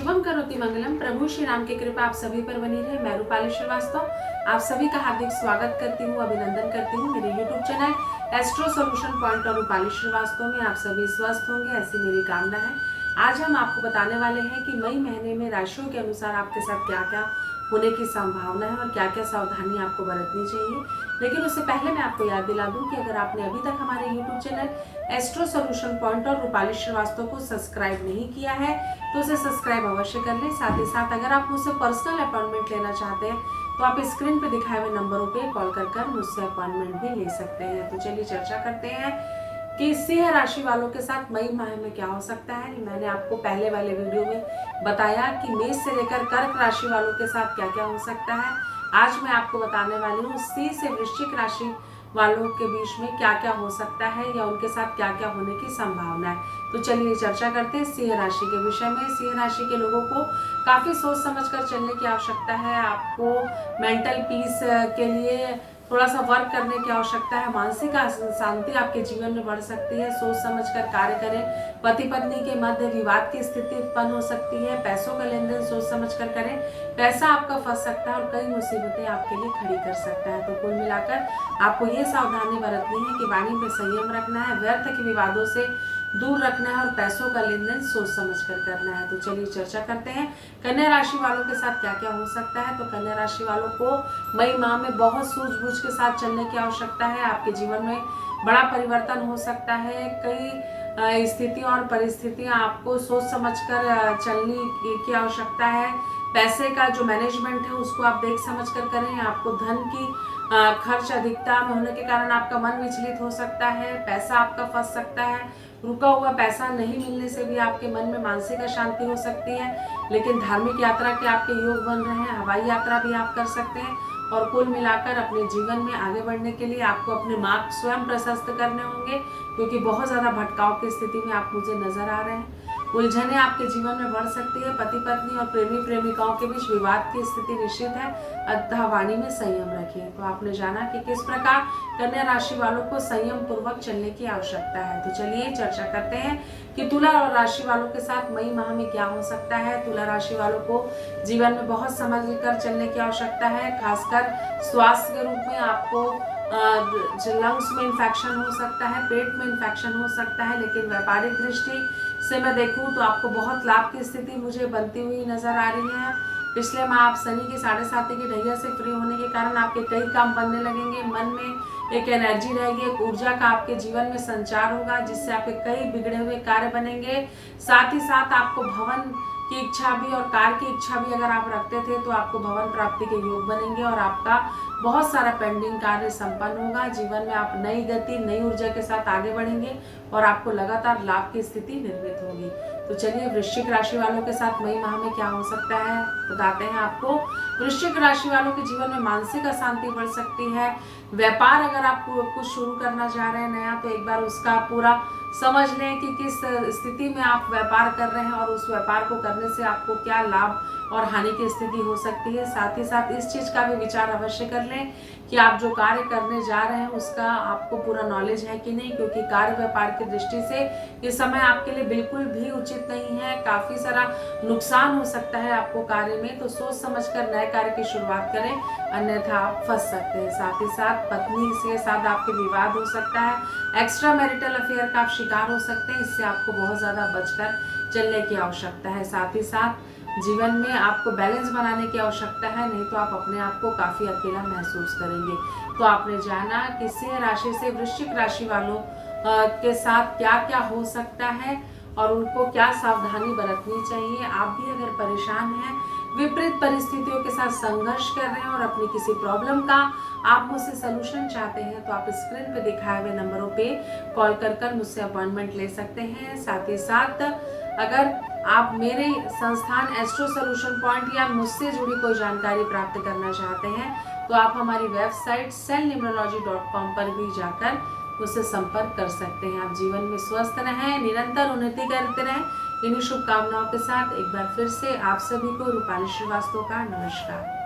शुभम करोति मंगलम। प्रभु श्री राम की कृपा आप सभी पर बनी रहे। मैं रूपाली श्रीवास्तव आप सभी का हार्दिक स्वागत करती हूँ, अभिनंदन करती हूँ। मेरे YouTube channel astro solution point और रूपाली श्रीवास्तव में आप सभी स्वस्थ होंगे, ऐसी मेरी कामना है। आज हम आपको बताने वाले हैं कि मई महीने में राशियों के अनुसार आपके साथ क्या क्या होने की संभावना है और क्या क्या सावधानी आपको बरतनी चाहिए। लेकिन उससे पहले मैं आपको याद दिला दूं कि अगर आपने अभी तक हमारे YouTube channel astro solution point और रूपाली श्रीवास्तव को सब्सक्राइब नहीं किया है तो उसे सब्सक्राइब अवश्य कर लें। साथ ही साथ अगर आप मुझसे पर्सनल अपॉइंटमेंट लेना चाहते हैं तो आप स्क्रीन पे दिखाए हुए नंबरों पे कॉल कर मुझसे अपॉइंटमेंट भी ले सकते हैं। तो चलिए चर्चा करते हैं कि सिंह राशि वालों के साथ मई माह में क्या हो सकता है। मैंने आपको पहले वाले वीडियो में बताया कि मेष से लेकर कर्क राशि वालों के साथ क्या क्या हो सकता है। आज मैं आपको बताने वाली हूँ सिंह से वृश्चिक राशि वालों के बीच में क्या क्या हो सकता है या उनके साथ क्या क्या होने की संभावना है। तो चलिए चर्चा करते हैं सिंह राशि के विषय में। सिंह राशि के लोगों को काफी सोच समझ कर चलने की आवश्यकता है। आपको मेंटल पीस के लिए थोड़ा सा वर्क करने की आवश्यकता है। मानसिक शांति आपके जीवन में बढ़ सकती है। सोच समझकर कार्य करें। पति पत्नी के मध्य विवाद की स्थिति उत्पन्न हो सकती है। पैसों का लेन देन सोच समझकर करें। पैसा आपका फंस सकता है और कई मुसीबतें आपके लिए खड़ी कर सकता है। तो कुल मिलाकर आपको ये सावधानी बरतनी है कि वाणी में संयम रखना है, व्यर्थ के विवादों से दूर रखना है और पैसों का लेन देन सोच समझ कर करना है। तो चलिए चर्चा करते हैं कन्या राशि वालों के साथ क्या क्या हो सकता है। तो कन्या राशि वालों को मई माह में बहुत सूझबूझ के साथ चलने की आवश्यकता है। आपके जीवन में बड़ा परिवर्तन हो सकता है। कई स्थितियां और परिस्थितियां आपको सोच समझकर चलने की आवश्यकता है। पैसे का जो मैनेजमेंट है उसको आप देख समझ कर करें। आपको धन की खर्च अधिकता में होने के कारण आपका मन विचलित हो सकता है। पैसा आपका फंस सकता है। रुका हुआ पैसा नहीं मिलने से भी आपके मन में मानसिक अशांति हो सकती है। लेकिन धार्मिक यात्रा के आपके योग बन रहे हैं। हवाई यात्रा भी आप कर सकते हैं। और कुल मिलाकर अपने जीवन में आगे बढ़ने के लिए आपको अपने मार्ग स्वयं प्रशस्त करने होंगे, क्योंकि बहुत ज्यादा भटकाव की स्थिति में आप मुझे नजर आ रहे हैं। उलझने आपके जीवन में बढ़ सकती है। पति पत्नी और प्रेमी प्रेमिकाओं के बीच विवाद की स्थिति निश्चित है, अतः वाणी में संयम रखिए। तो आपने जाना कि किस प्रकार कन्या राशि वालों को संयम पूर्वक चलने की आवश्यकता है। तो चलिए चर्चा करते हैं कि तुला राशि वालों के साथ मई माह में क्या हो सकता है। तुला राशि वालों को जीवन में बहुत समझ कर चलने की आवश्यकता है। खासकर स्वास्थ्य के रूप में आपको लंग्स में इन्फेक्शन हो सकता है, पेट में इन्फेक्शन हो सकता है। लेकिन व्यापारिक दृष्टि से मैं देखूं तो आपको बहुत लाभ की स्थिति मुझे बनती हुई नजर आ रही है। पिछले माह आप शनि की 7.5 की ढैया से फ्री होने के कारण आपके कई काम बनने लगेंगे। मन में एक एनर्जी रहेगी, एक ऊर्जा का आपके जीवन में संचार होगा, जिससे आपके कई बिगड़े हुए कार्य बनेंगे। साथ ही साथ आपको भवन की इच्छा भी और कार की इच्छा भी अगर आप रखते थे तो आपको भवन प्राप्ति के योग बनेंगे और आपका बहुत सारा पेंडिंग कार्य संपन्न होगा। जीवन में आप नई गति नई ऊर्जा के साथ आगे बढ़ेंगे और आपको लगातार लाभ की स्थिति निर्मित होगी। तो चलिए वृश्चिक राशि वालों के साथ मई माह में क्या हो सकता है बताते हैं आपको। वृश्चिक राशि वालों के जीवन में मानसिक अशांति बढ़ सकती है। व्यापार अगर आप कुछ शुरू करना चाह रहे हैं नया, तो एक बार उसका पूरा समझ लें कि किस स्थिति में आप व्यापार कर रहे हैं और उस व्यापार को करने से आपको क्या लाभ और हानि की स्थिति हो सकती है। साथ ही साथ इस चीज का भी विचार अवश्य कर लें कि आप जो कार्य करने जा रहे हैं उसका आपको पूरा नॉलेज है कि नहीं, क्योंकि कार्य व्यापार की दृष्टि से ये समय आपके लिए बिल्कुल भी उचित नहीं है। काफी सारा नुकसान हो सकता है आपको कार्य में, तो सोच समझकर नए कार्य की शुरुआत करें, अन्यथा आप फंस सकते हैं। साथ ही साथ पत्नी के साथ आपके विवाद हो सकता है। एक्स्ट्रा मैरिटल अफेयर का आप शिकार हो सकते हैं। इससे आपको बहुत ज्यादा बचकर चलने की आवश्यकता है। साथ ही साथ जीवन में आपको बैलेंस बनाने की आवश्यकता है, नहीं तो आप अपने आप को काफी अकेला महसूस करेंगे। तो आपने जाना कि सिंह राशि से वृश्चिक राशि वालों के साथ क्या क्या हो सकता है और उनको क्या सावधानी बरतनी चाहिए। आप भी अगर परेशान हैं, विपरीत परिस्थितियों के साथ संघर्ष कर रहे हैं और अपनी किसी प्रॉब्लम का आप मुझसे सलूशन चाहते हैं, तो आप स्क्रीन पे दिखाए हुए नंबरों पे कॉल कर मुझसे अपॉइंटमेंट ले सकते हैं। साथ ही साथ अगर आप मेरे संस्थान एस्ट्रो सॉल्यूशन पॉइंट या मुझसे जुड़ी कोई जानकारी प्राप्त करना चाहते हैं, तो आप हमारी वेबसाइट cellnumerology.com पर भी जाकर मुझसे संपर्क कर सकते हैं। आप जीवन में स्वस्थ रहें, निरंतर उन्नति करते रहें। इन्हीं शुभकामनाओं के साथ एक बार फिर से आप सभी को रूपाली श्रीवास्तव का नमस्कार।